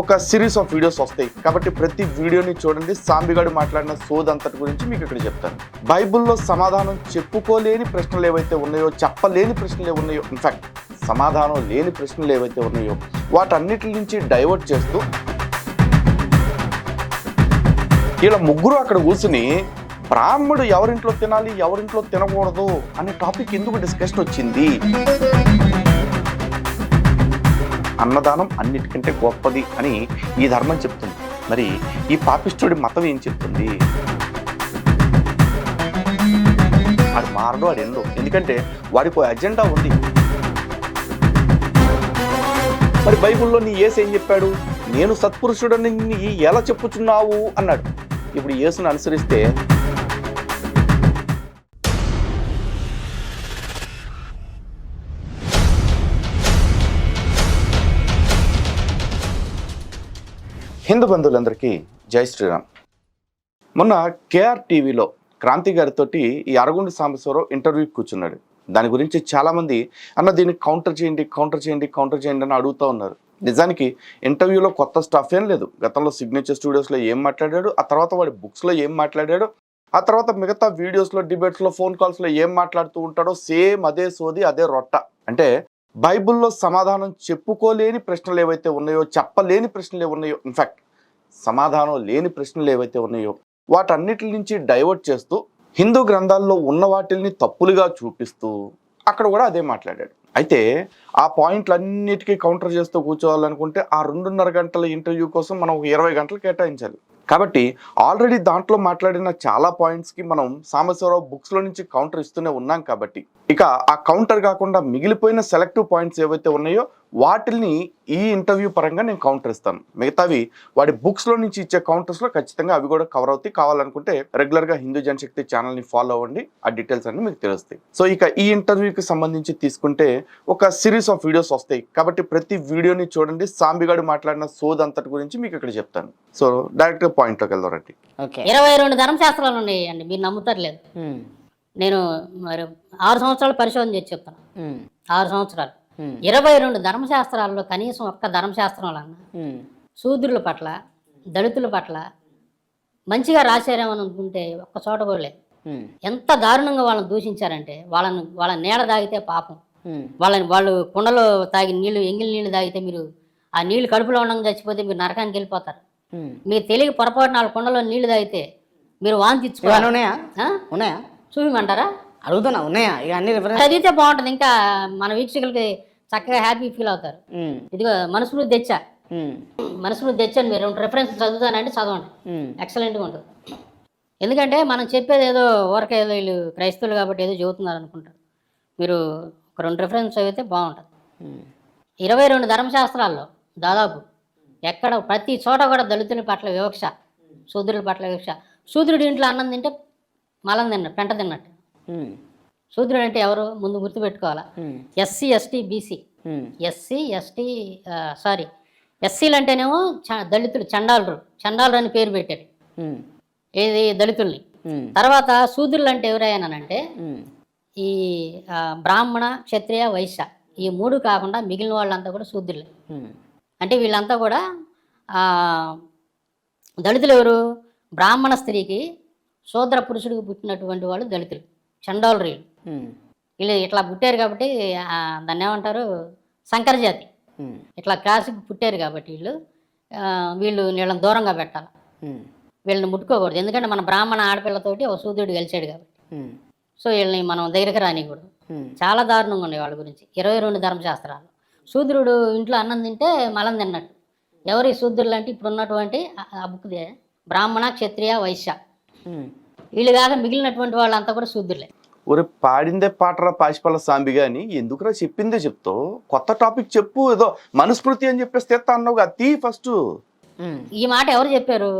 ఒక series of videos వస్తాయి కాబట్టి ప్రతి వీడియోని చూడండి. సాంబిగాడు మాట్లాడిన సోదంతటి గురించి మీకు ఇక్కడ చెప్తాను. బైబిల్లో సమాధానం చెప్పుకోలేని ప్రశ్నలు ఏవైతే ఉన్నాయో, చెప్పలేని ప్రశ్నలు ఉన్నాయో, ఇన్ఫాక్ట్ సమాధానం లేని ప్రశ్నలు ఏవైతే ఉన్నాయో వాటన్నిటి నుంచి డైవర్ట్ చేస్తూ ఇలా ముగ్గురు అక్కడ కూర్చుని బ్రాహ్మడు ఎవరింట్లో తినాలి ఎవరింట్లో తినకూడదు అనే టాపిక్ ఎందుకు డిస్కషన్ వచ్చింది. అన్నదానం అన్నిటికంటే గొప్పది అని ఈ ధర్మం చెప్తుంది. మరి ఈ పాపిష్టుడి మతం ఏం చెప్తుంది? వాడు మారడు, వాడు ఎందో, ఎందుకంటే వాడికి అజెండా ఉంది. మరి బైబిల్లో నీ యేసు ఏం చెప్పాడు? నేను సత్పురుషుడని ఎలా చెప్పుచున్నావు అన్నాడు. ఇప్పుడు యేసును అనుసరిస్తే హిందూ బంధువులందరికీ జై శ్రీరామ్. మొన్న కేఆర్ టీవీలో క్రాంతి గారితోటి ఈ అరగుండి సాంబశివరావు ఇంటర్వ్యూకి కూర్చున్నాడు. దాని గురించి చాలామంది అన్న దీన్ని కౌంటర్ చేయండి అని అడుగుతూ ఉన్నారు. నిజానికి ఇంటర్వ్యూలో కొత్త స్టాఫ్ ఏం లేదు. గతంలో సిగ్నేచర్ స్టూడియోస్లో ఏం మాట్లాడాడు, ఆ తర్వాత వాడి బుక్స్లో ఏం మాట్లాడాడు, ఆ తర్వాత మిగతా వీడియోస్లో, డిబేట్స్లో, ఫోన్ కాల్స్లో ఏం మాట్లాడుతూ ఉంటాడో సేమ్ అదే సోది, అదే రొట్ట. అంటే బైబిల్లో సమాధానం చెప్పుకోలేని ప్రశ్నలు ఏవైతే ఉన్నాయో, చెప్పలేని ప్రశ్నలు ఉన్నాయో, ఇన్ఫాక్ట్ సమాధానం లేని ప్రశ్నలు ఏవైతే ఉన్నాయో వాటన్నిటి నుంచి డైవర్ట్ చేస్తూ హిందూ గ్రంథాల్లో ఉన్న వాటిల్ని తప్పులుగా చూపిస్తూ అక్కడ కూడా అదే మాట్లాడాడు. అయితే ఆ పాయింట్లన్నిటికీ కౌంటర్ చేస్తూ కూర్చోవాలనుకుంటే ఆ 2.5 గంటల ఇంటర్వ్యూ కోసం మనం 20 గంటలు కేటాయించాలి. కాబట్టి ఆల్రెడీ దాంట్లో మాట్లాడిన చాలా పాయింట్స్కి మనం సాంబశివరావు బుక్స్లో నుంచి కౌంటర్ ఇస్తూనే ఉన్నాం. కాబట్టి ఇక ఆ కౌంటర్ కాకుండా మిగిలిపోయిన సెలెక్టివ్ పాయింట్స్ ఏవైతే ఉన్నాయో వాటిల్ని ఈ ఇంటర్వ్యూ పరంగా నేను కౌంటర్ ఇస్తాను. మిగతావి వాడి బుక్స్లో నుంచి ఇచ్చే కౌంటర్స్లో ఖచ్చితంగా అవి కూడా కవర్ అవుతాయి. కావాలనుకుంటే రెగ్యులర్గా హిందూ జనశక్తి ఛానల్ని ఫాలో అవ్వండి, ఆ డీటెయిల్స్ అన్ని మీకు తెలుస్తాయి. సో ఇక ఈ ఇంటర్వ్యూకి సంబంధించి తీసుకుంటే ఒక సిరీస్ ఆఫ్ వీడియోస్ వస్తాయి కాబట్టి ప్రతి వీడియోని చూడండి. సాంబిగాడు మాట్లాడిన సోదంతటి గురించి మీకు ఇక్కడ చెప్తాను. సో డైరెక్ట్గా పాయింట్లోకి వెళ్దాం రండి. 22 ధర్మశాస్త్రాలు ఉన్నాయండి, మీరు నమ్ముతారు లేదు. నేను మరి 6 సంవత్సరాలు పరిశోధన చేసి చెప్తాను. 6 సంవత్సరాలు 22 ధర్మశాస్త్రాల్లో కనీసం ఒక్క ధర్మశాస్త్రంలన్నా శూద్రుల పట్ల, దళితుల పట్ల మంచిగా రాశారేమని అనుకుంటే ఒక్క చోట కూడా లేదు. ఎంత దారుణంగా వాళ్ళని దూషించారంటే వాళ్ళ నీళ్ళ తాగితే పాపం, వాళ్ళు కుండలో తాగి నీళ్ళు, ఎంగిలి నీళ్ళు తాగితే మీరు ఆ నీళ్ళు కడుపులో ఉండగా చచ్చిపోతే మీరు నరకానికి వెళ్ళిపోతారు. మీరు తెలియక పొరపాటు 4 కుండలో నీళ్లు తాగితే మీరు వాంతి ఇచ్చుకోవాలి. ఉన్నాయా చూపిమంటారా? అడుగుతున్నా, ఉన్నాయా? ఇక అన్ని చదివితే బాగుంటుంది, ఇంకా మన వీక్షకులకి చక్కగా హ్యాపీ ఫీల్ అవుతారు. ఇదిగో మనస్ఫూర్తి తెచ్చాను, మీరు 2 రెఫరెన్స్ చదువుతానంటే చదవండి, ఎక్సలెంట్గా ఉంటుంది. ఎందుకంటే మనం చెప్పేది ఏదో ఊరక ఏదో వీళ్ళు క్రైస్తవులు కాబట్టి ఏదో చదువుతున్నారు అనుకుంటారు. మీరు ఒక 2 రెఫరెన్స్ చదివితే బాగుంటుంది. 22 ధర్మశాస్త్రాల్లో దాదాపు ఎక్కడ ప్రతి చోట కూడా దళితుల పట్ల వివక్ష, శూద్రుల పట్ల వివక్ష. శూద్రుడి ఇంట్లో అన్నం తింటే మలం తిన్నట్టు, పెంట తిన్నట్టు. శూద్రుడు అంటే ఎవరు ముందు గుర్తుపెట్టుకోవాలా? SC, ST, BC. ఎస్సీలు అంటేనేమో దళితులు, చండాలురు అని పేరు పెట్టారు ఏది దళితుల్ని. తర్వాత శూద్రులు అంటే ఎవరైనానంటే ఈ బ్రాహ్మణ, క్షత్రియ, వైశ్య ఈ 3 కాకుండా మిగిలిన వాళ్ళంతా కూడా శూద్రులే. అంటే వీళ్ళంతా కూడా దళితులు ఎవరు? బ్రాహ్మణ స్త్రీకి శూద్ర పురుషుడికి పుట్టినటువంటి వాళ్ళు దళితులు, చండాలురీలు. వీళ్ళు ఇట్లా పుట్టారు కాబట్టి దాన్ని ఏమంటారు, సంకరజాతి. ఇట్లా క్లాసుకి పుట్టారు కాబట్టి వీళ్ళని దూరంగా పెట్టాలి, వీళ్ళని ముట్టుకోకూడదు. ఎందుకంటే మన బ్రాహ్మణ ఆడపిల్లతోటి ఒక శూద్రుడు కలిసాడు కాబట్టి. సో వీళ్ళని మనం దగ్గరికి రానికూడదు. చాలా దారుణంగా ఉన్నాయి వాళ్ళ గురించి 22 ధర్మశాస్త్రాలు. శూద్రుడు ఇంట్లో అన్నం తింటే మలం తిన్నట్టు. ఎవరి శూద్రులు అంటే ఇప్పుడు ఉన్నటువంటి ఆ బుక్దే బ్రాహ్మణ, క్షత్రియ, వైశ్య. వీళ్ళు కాక మిగిలినటువంటి వాళ్ళంతా కూడా శూద్రులే. ఒరే పాడిందే పాటరా పాశిపల్ల సాంబిగా అని ఎందుకురా చెప్పిందే చెప్తావు? కొత్త టాపిక్ చెప్పు. ఏదో మనుస్మృతి అని చెప్పేస్తే అన్నావు అతి ఫస్ట్. ఈ మాట ఎవరు చెప్పారు?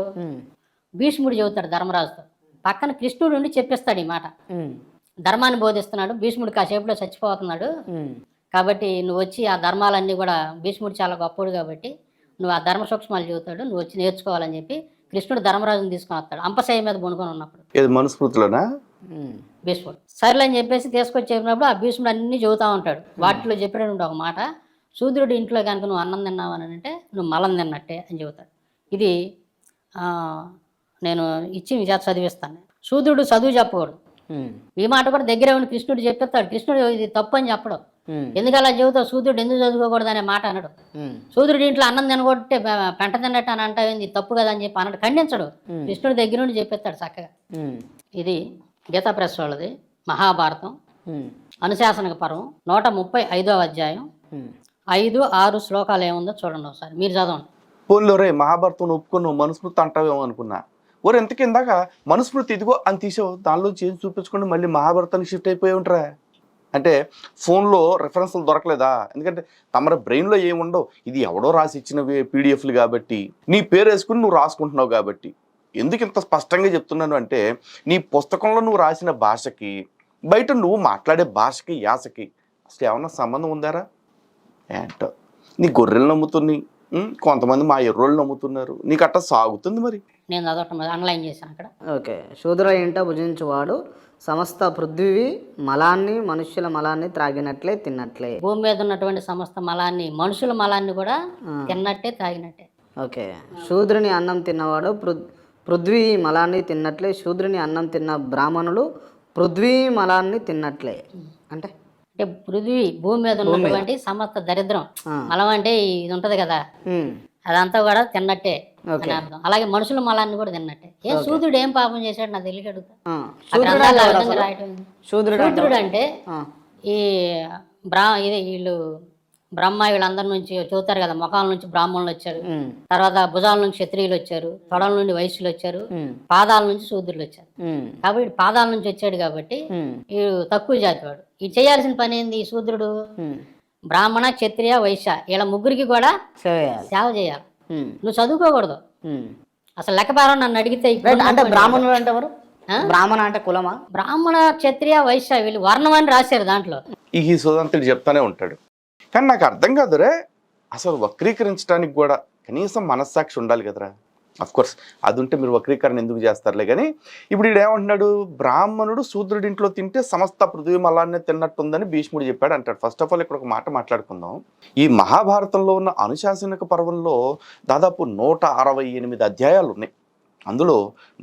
భీష్ముడు చెబుతాడు ధర్మరాజుతో. పక్కన కృష్ణుడు ఉండి చెప్పిస్తాడు ఈ మాట. ధర్మాన్ని బోధిస్తున్నాడు, భీష్ముడు కాసేపులో చచ్చిపోతున్నాడు కాబట్టి నువ్వు వచ్చి ఆ ధర్మాలన్నీ కూడా, భీష్ముడు చాలా గొప్పడు కాబట్టి నువ్వు ఆ ధర్మ సూక్ష్మాలు చెబుతాడు, నువ్వు వచ్చి నేర్చుకోవాలని చెప్పి కృష్ణుడు ధర్మరాజుని తీసుకొని వస్తాడు అంపశయ్య మీద బొనుకొని ఉన్నప్పుడు. మనుస్మృతిలోనా? భీష్ముడు సరేలే అని చెప్పేసి తీసుకొచ్చి చెప్పినప్పుడు ఆ భీష్ముడు అన్ని చెబుతూ ఉంటాడు. వాటిలో చెప్పినటువంటి ఒక మాట, శూద్రుడి ఇంట్లో కనుక నువ్వు అన్నం తిన్నావు అని అంటే నువ్వు మలం తిన్నట్టే అని చెబుతాడు. ఇది ఆ, నేను ఇచ్చి మీ చేత చదివిస్తాను. శూద్రుడు చదువు చెప్పకూడదు. ఈ మాట కూడా దగ్గర ఉండి కృష్ణుడు చెప్పేస్తాడు. కృష్ణుడు ఇది తప్పు అని చెప్పడం. ఎందుకు అలా చెబుతావు, శూద్రుడు ఎందుకు చదువుకోకూడదు అనే మాట అనడు. శూద్రుడి ఇంట్లో అన్నం తినగొట్టే పెంట తిన్నట్టు అని అంటావు, ఇది తప్పు కదా అని చెప్పి అన్నాడు, ఖండించడు. కృష్ణుడి దగ్గర నుండి చెప్పేస్తాడు చక్కగా. ఇది గీతా ప్రెస్ వాళ్ళది మహాభారతం అనుశాసనిక పర్వం 135వ అధ్యాయం 5-6 శ్లోకాలు ఏముందో చూడండి ఒకసారి, మీరు చదవండి. పోన్లో రే మహాభారతం ఒప్పుకొని నువ్వు మనుస్మృతి అంటావేమో అనుకున్నా. ఓరు ఎంతకి ఇందాక మనుస్మృతి ఇదిగో అని తీసావు, దానిలో చేసి చూపించుకొని మళ్ళీ మహాభారతానికి షిఫ్ట్ అయిపోయి ఉంటారా అంటే ఫోన్లో రెఫరెన్స్లు దొరకలేదా? ఎందుకంటే తమర బ్రెయిన్లో ఏముండవు, ఇది ఎవడో రాసి ఇచ్చినవి పీడిఎఫ్లు కాబట్టి నీ పేరు వేసుకుని నువ్వు రాసుకుంటున్నావు కాబట్టి. ఎందుకు ఇంత స్పష్టంగా చెప్తున్నాను అంటే నీ పుస్తకంలో నువ్వు రాసిన భాషకి బయట నువ్వు మాట్లాడే భాషకి యాసకి అసలు ఏమన్నా సంబంధం ఉందారా? ఏంటో నీ గొర్రెలు నమ్ముతున్నాయి, కొంతమంది మా ఎర్రోళ్ళు నమ్ముతున్నారు, నీకు అట్లా సాగుతుంది. మరి నేను చదవటం అండర్లైన్ చేశాను అక్కడ. ఓకే. శూద్ర ఇంట భుజించువాడు సమస్త పృథ్వీ మలాన్ని మనుష్యుల మలాన్ని త్రాగినట్లే తిన్నట్లే. భూమి మీద ఉన్నటువంటి సమస్త మలాన్ని మనుషుల మలాన్ని కూడా తిన్నట్టే తాగినట్టే. ఓకే. శూద్రుని అన్నం తిన్నవాడు పృథ్వీ మలాన్ని తిన్నట్లే. శూద్రుని అన్నం తిన్న బ్రాహ్మణులు పృథ్వీ మలాన్ని తిన్నట్లే. అంటే అంటే పృథ్వీ భూమి మీద ఉన్నటువంటి సమస్త దరిద్రం మలం అంటే ఇది ఉంటది కదా, అదంతా కూడా తిన్నట్టే అని అర్థం. అలాగే మనుషుల మలాన్ని కూడా తిన్నట్టే. ఏ శూద్రుడు ఏం పాపం చేశాడు నాకు తెలియక అడుగుతా. శూద్రుడు అంటే ఈ ఇది వీళ్ళు బ్రహ్మ వీళ్ళందరి నుంచి చూస్తారు కదా, ముఖాల నుంచి బ్రాహ్మణులు వచ్చారు, తర్వాత భుజాల నుంచి క్షత్రియులు వచ్చారు, తొడల నుండి వైశ్యులు వచ్చారు, పాదాల నుంచి శూద్రులు వచ్చారు. కాబట్టి పాదాల నుంచి వచ్చాడు కాబట్టి వీడు తక్కువ జాతి వాడు. ఈ చేయాల్సిన పని ఏంది? ఈ శూద్రుడు బ్రాహ్మణ క్షత్రియ వైశ్య వీళ్ళ ముగ్గురికి కూడా సేవ చేయాలి. నువ్వు చదువుకోకూడదు అసలు. లెక్కపారం నన్ను అడిగితే అంటే బ్రాహ్మణులు అంటే ఎవరు? బ్రాహ్మణ అంటే కులమా? బ్రాహ్మణ క్షత్రియ వైశ్య వీళ్ళు వర్ణం అని రాశారు దాంట్లో. ఈ సుధాంతుడు చెప్తానే ఉంటాడు. కానీ నాకు అర్థం కాదురే, అసలు వక్రీకరించడానికి కూడా కనీసం మనస్సాక్షి ఉండాలి కదరా. కోర్స్ అది ఉంటే మీరు వక్రీకరణ ఎందుకు చేస్తారులే. కానీ ఇప్పుడు ఈడు ఏమంటున్నాడు, బ్రాహ్మణుడు శూద్రుడింట్లో తింటే సమస్త పృథ్వీ మలాన్నే తిన్నట్టుందని భీష్ముడు చెప్పాడు అంటాడు. ఫస్ట్ ఆఫ్ ఆల్ ఇక్కడ ఒక మాట మాట్లాడుకుందాం. ఈ మహాభారతంలో ఉన్న అనుశాసనిక పర్వంలో దాదాపు 168 అధ్యాయాలు ఉన్నాయి. అందులో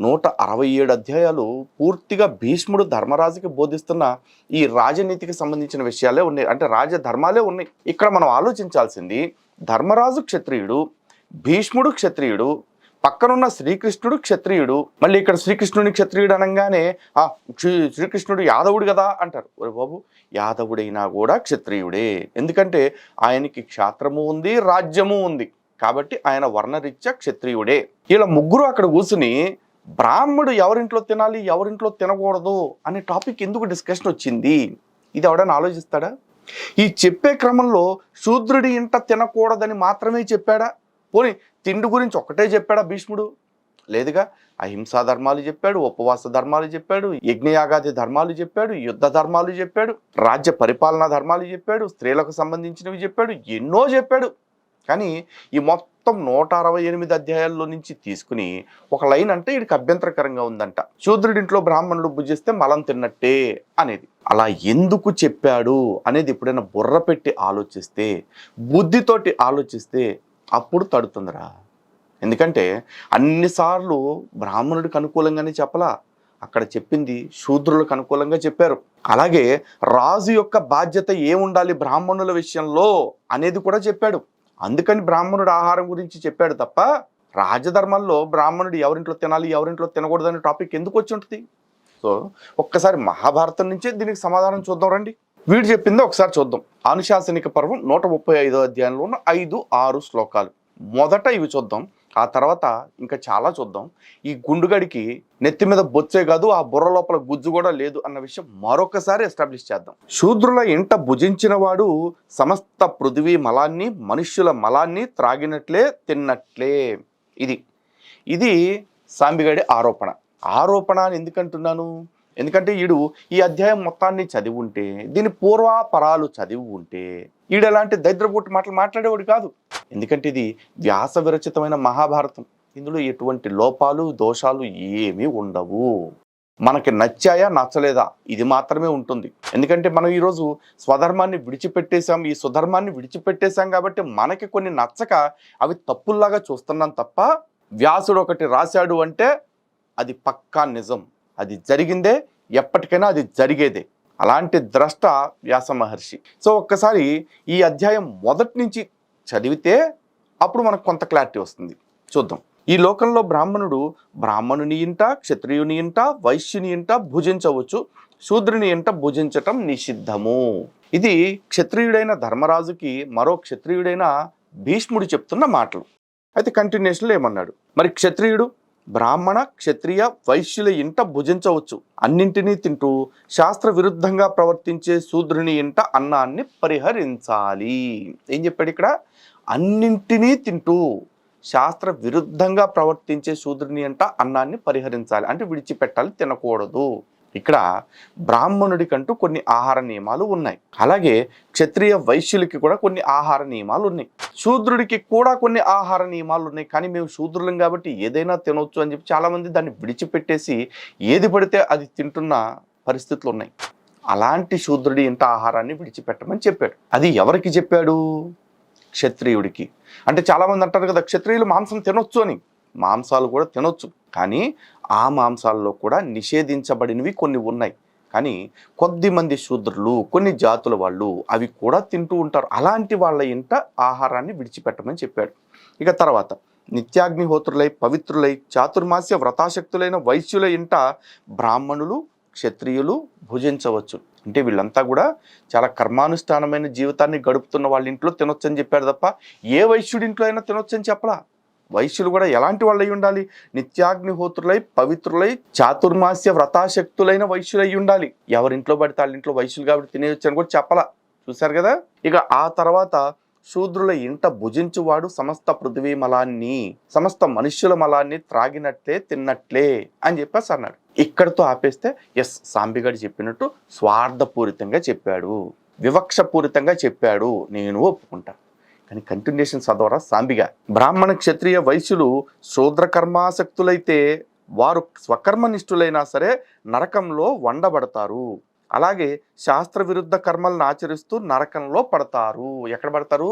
167 అధ్యాయాలు పూర్తిగా భీష్ముడు ధర్మరాజుకి బోధిస్తున్న ఈ రాజనీతికి సంబంధించిన విషయాలే ఉన్నాయి, అంటే రాజధర్మాలే ఉన్నాయి. ఇక్కడ మనం ఆలోచించాల్సింది, ధర్మరాజు క్షత్రియుడు, భీష్ముడు క్షత్రియుడు, పక్కనున్న శ్రీకృష్ణుడు క్షత్రియుడు. మళ్ళీ ఇక్కడ శ్రీకృష్ణుని క్షత్రియుడు అనగానే శ్రీకృష్ణుడు యాదవుడు కదా అంటారు. ఒరే బాబు, యాదవుడైనా కూడా క్షత్రియుడే. ఎందుకంటే ఆయనకి క్షాత్రము ఉంది, రాజ్యము ఉంది, కాబట్టి ఆయన వర్ణరీత్యా క్షత్రియుడే. ఇలా ముగ్గురు అక్కడ కూర్చుని బ్రాహ్మడు ఎవరింట్లో తినాలి ఎవరింట్లో తినకూడదు అనే టాపిక్ ఎందుకు డిస్కషన్ వచ్చింది, ఇది ఎవడైనా ఆలోచిస్తాడా? ఈ చెప్పే క్రమంలో శూద్రుడి ఇంట తినకూడదని మాత్రమే చెప్పాడా? పోనీ తిండి గురించి ఒక్కటే చెప్పాడా భీష్ముడు? లేదుగా. అహింసా ధర్మాలు చెప్పాడు, ఉపవాస ధర్మాలు చెప్పాడు, యజ్ఞయాగాది ధర్మాలు చెప్పాడు, యుద్ధ ధర్మాలు చెప్పాడు, రాజ్య పరిపాలనా ధర్మాలు చెప్పాడు, స్త్రీలకు సంబంధించినవి చెప్పాడు, ఎన్నో చెప్పాడు. కానీ ఈ మొత్తం 168 అధ్యాయాల్లో నుంచి తీసుకుని ఒక లైన్ అంటే వీడికి అభ్యంతరకరంగా ఉందంట, శూద్రుడింట్లో బ్రాహ్మణుడు భుజిస్తే మలం తిన్నట్టే అనేది. అలా ఎందుకు చెప్పాడు అనేది ఎప్పుడైనా బుర్ర పెట్టి ఆలోచిస్తే, బుద్ధితోటి ఆలోచిస్తే అప్పుడు తడుతుందిరా. ఎందుకంటే అన్నిసార్లు బ్రాహ్మణుడికి అనుకూలంగానే చెప్పలా, అక్కడ చెప్పింది శూద్రులకు అనుకూలంగా చెప్పారు. అలాగే రాజు యొక్క బాధ్యత ఏముండాలి బ్రాహ్మణుల విషయంలో అనేది కూడా చెప్పాడు. అందుకని బ్రాహ్మణుడు ఆహారం గురించి చెప్పాడు తప్ప రాజధర్మాల్లో బ్రాహ్మణుడు ఎవరింట్లో తినాలి ఎవరింట్లో తినకూడదు అనే టాపిక్ ఎందుకు వచ్చి ఉంటుంది? సో ఒక్కసారి మహాభారతం నుంచే దీనికి సమాధానం చూద్దాం రండి. వీడు చెప్పింది ఒకసారి చూద్దాం. అనుశాసనిక పర్వం 135వ అధ్యాయంలో ఉన్న 5-6 శ్లోకాలు. మొదట ఇవి చూద్దాం, ఆ తర్వాత ఇంకా చాలా చూద్దాం. ఈ గుండుగడికి నెత్తి మీద బొచ్చే కాదు, ఆ బుర్ర లోపల గుజ్జు కూడా లేదు అన్న విషయం మరొకసారి ఎస్టాబ్లిష్ చేద్దాం. శూద్రుల ఇంట భుజించిన వాడు సమస్త పృథివీ మలాన్ని మనుష్యుల మలాన్ని త్రాగినట్లే తిన్నట్లే. ఇది సాంబిగడి ఆరోపణ. ఆరోపణ అని ఎందుకంటున్నాను? ఎందుకంటే ఈడు ఈ అధ్యాయం మొత్తాన్ని చదివి ఉంటే, దీని పూర్వాపరాలు చదివి ఉంటే ఈడు ఎలాంటి దరిద్రపుట్టి మాటలు మాట్లాడేవాడు కాదు. ఎందుకంటే ఇది వ్యాస విరచితమైన మహాభారతం. ఇందులో ఎటువంటి లోపాలు దోషాలు ఏమీ ఉండవు. మనకి నచ్చాయా నచ్చలేదా ఇది మాత్రమే ఉంటుంది. ఎందుకంటే మనం ఈరోజు స్వధర్మాన్ని విడిచిపెట్టేశాం, ఈ స్వధర్మాన్ని విడిచిపెట్టేశాం కాబట్టి మనకి కొన్ని నచ్చక అవి తప్పుల్లాగా చూస్తున్నాం తప్ప, వ్యాసుడు ఒకటి రాశాడు అంటే అది పక్కా నిజం, అది జరిగిందే, ఎప్పటికైనా అది జరిగేదే. అలాంటి ద్రష్ట వ్యాస మహర్షి. సో ఒక్కసారి ఈ అధ్యాయం మొదటి నుంచి చదివితే అప్పుడు మనకు కొంత క్లారిటీ వస్తుంది. చూద్దాం. ఈ లోకంలో బ్రాహ్మణుడు బ్రాహ్మణుని ఇంట, క్షత్రియుని ఇంట, వైశ్యుని ఇంట భుజించవచ్చు, శూద్రుని ఇంట భుజించటం నిషిద్ధము. ఇది క్షత్రియుడైన ధర్మరాజుకి మరో క్షత్రియుడైన భీష్ముడు చెప్తున్న మాటలు. అయితే కంటిన్యూషన్లో ఏమన్నాడు, మరి క్షత్రియుడు బ్రాహ్మణ, క్షత్రియ, వైశ్యుల ఇంట భుజించవచ్చు, అన్నింటినీ తింటూ శాస్త్ర విరుద్ధంగా ప్రవర్తించే శూద్రుని ఇంట అన్నాన్ని పరిహరించాలి. ఏం చెప్పాడు ఇక్కడ? అన్నింటినీ తింటూ శాస్త్ర విరుద్ధంగా ప్రవర్తించే శూద్రుని అంట అన్నాన్ని పరిహరించాలి, అంటే విడిచిపెట్టాలి, తినకూడదు. ఇక్కడ బ్రాహ్మణుడికంటూ కొన్ని ఆహార నియమాలు ఉన్నాయి, అలాగే క్షత్రియ వైశ్యులకి కూడా కొన్ని ఆహార నియమాలు ఉన్నాయి, శూద్రుడికి కూడా కొన్ని ఆహార నియమాలు ఉన్నాయి. కానీ మేము శూద్రులం కాబట్టి ఏదైనా తినవచ్చు అని చెప్పి చాలామంది దాన్ని విడిచిపెట్టేసి ఏది పడితే అది తింటున్న పరిస్థితులు ఉన్నాయి. అలాంటి శూద్రుడి ఇంట ఆహారాన్ని విడిచిపెట్టమని చెప్పాడు. అది ఎవరికి చెప్పాడు? క్షత్రియుడికి. అంటే చాలామంది అంటారు కదా, క్షత్రియులు మాంసం తినొచ్చు అని. మాంసాలు కూడా తినొచ్చు, కానీ ఆ మాంసాల్లో కూడా నిషేధించబడినవి కొన్ని ఉన్నాయి. కానీ కొద్దిమంది శూద్రులు, కొన్ని జాతుల వాళ్ళు అవి కూడా తింటూ ఉంటారు. అలాంటి వాళ్ళ ఇంట ఆహారాన్ని విడిచిపెట్టమని చెప్పాడు. ఇక తర్వాత నిత్యాగ్నిహోత్రులై, పవిత్రులై, చాతుర్మాస్య వ్రతాశక్తులైన వైశ్యుల ఇంట బ్రాహ్మణులు, క్షత్రియులు భుజించవచ్చు. అంటే వీళ్ళంతా కూడా చాలా కర్మానుష్ఠానమైన జీవితాన్ని గడుపుతున్న వాళ్ళ ఇంట్లో తినొచ్చని చెప్పాడు తప్ప ఏ వైశ్యుడింట్లో అయినా తినొచ్చని చెప్పలా. వైశ్యులు కూడా ఎలాంటి వాళ్ళు అయి ఉండాలి? నిత్యాగ్నిహోత్రులై, పవిత్రులై, చాతుర్మాస్య వ్రతాశక్తులైన వైశ్యులై ఉండాలి. ఎవరింట్లో పడితే వాళ్ళ ఇంట్లో వైశ్యులు కాబట్టి తినేయొచ్చు అని కూడా చెప్పలా. చూశారు కదా. ఇక ఆ తర్వాత శూద్రుల ఇంట భుజించువాడు సమస్త పృథివీ మలాన్ని, సమస్త మనుష్యుల మలాన్ని త్రాగినట్లే తిన్నట్లే అని చెప్పేసి అన్నాడు. ఇక్కడితో ఆపేస్తే ఎస్, సాంబిగాడు చెప్పినట్టు స్వార్థపూరితంగా చెప్పాడు, వివక్షపూరితంగా చెప్పాడు, నేను ఒప్పుకుంటా. కానీ కంటిన్యూషన్ చదవరా సాంబిగా. బ్రాహ్మణ, క్షత్రియ, వైశ్యులు శూద్ర కర్మాసక్తులైతే వారు స్వకర్మనిష్ఠులైనా సరే నరకంలో వండబడతారు. అలాగే శాస్త్ర విరుద్ధ కర్మలను ఆచరిస్తూ నరకంలో పడతారు. ఎక్కడ పడతారు?